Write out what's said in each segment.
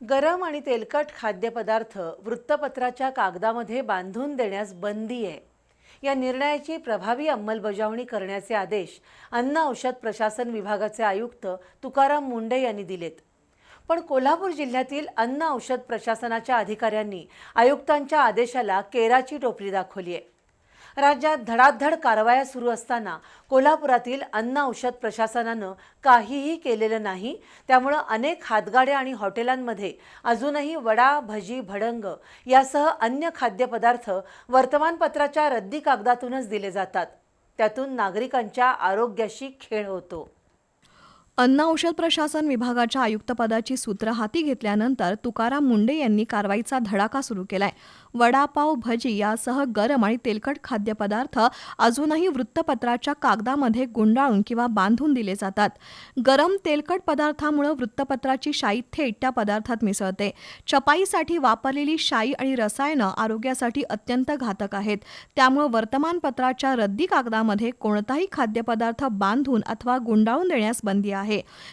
गरम आणि तेलकट खाद्यपदार्थ वृत्तपत्राच्या कागदामध्ये बांधून देण्यास बंदी आहे। या निर्णयाची प्रभावी अंमलबजावणी करण्याचे आदेश अन्न औषध प्रशासन विभागाचे आयुक्त तुकाराम मुंढे यांनी दिलेत। पण कोल्हापूर जिल्ह्यातील अन्न औषध प्रशासनाच्या अधिकाऱ्यांनी आयुक्तांच्या आदेशाला केराची टोपली दाखवली आहे। राज्यात धडाधड कारवाया सुरू असताना कोल्हापुरातील अन्न औषध प्रशासनानं काहीही केलेलं नाही। त्यामुळे अनेक हातगाड्या आणि हॉटेलांमध्ये अजूनही वडा, भजी, भडंग यासह अन्य खाद्यपदार्थ वर्तमानपत्राच्या रद्दी कागदातूनच दिले जातात। त्यातून नागरिकांच्या आरोग्याशी खेळ होतो। अन्न औषध प्रशासन विभागाच्या आयुक्तपदाची सूत्र हाती घेतल्यानंतर तुकाराम मुंढे यांनी कारवाईचा धडाका सुरू केलाय। वडापाव, भजी यासह गरम आणि तेलकट खाद्यपदार्थ अजूनही वृत्तपत्राच्या कागदामध्ये गुंडाळून किंवा बांधून दिले जातात। गरम तेलकट पदार्थामुळे वृत्तपत्राची शाई थेट त्या पदार्थात मिसळते। छपाईसाठी वापरलेली शाई आणि रसायनं आरोग्यासाठी अत्यंत घातक आहेत। त्यामुळे वर्तमानपत्राच्या रद्दी कागदामध्ये कोणताही खाद्यपदार्थ बांधून अथवा गुंडाळून देण्यास बंदी आहे।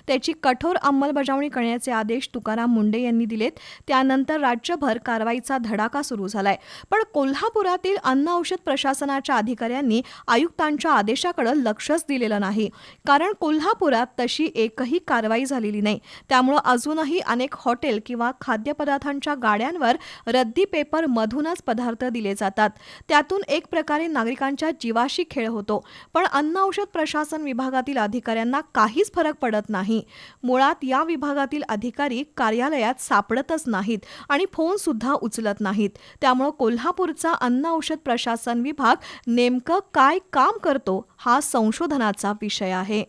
त्याची कठोर अंमलबजावणी करण्याचे आदेश तुकाराम मुंढे यांनी दिलेत। त्यानंतर राज्यभर कारवाईचा धडाका सुरू झालाय। पण कोल्हापुरातील अन्न औषध प्रशासनाच्या अधिकाऱ्यांनी आयुक्तांच्या आदेशाकडे लक्षच दिलेलं नाही। कारण कोल्हापुरात तशी एकही कारवाई झालेली नाही। त्यामुळे अजूनही अनेक हॉटेल किंवा खाद्यपदार्थांच्या गाड्यांवर रद्दी पेपर मधूनच पदार्थ दिले जातात। त्यातून एक प्रकारे नागरिकांच्या जीवाशी खेळ होतो। पण अन्न औषध प्रशासन विभागातील अधिकाऱ्यांना काहीच फरक पडत नाही। मुळात या विभागातील अधिकारी कार्यालयात सापडतच नाहीत आणि फोन सुद्धा उचलत नाहीत। त्यामुळे कोल्हापूरचा अन्न औषध प्रशासन विभाग नेमकं काय काम करतो हा संशोधनाचा विषय आहे।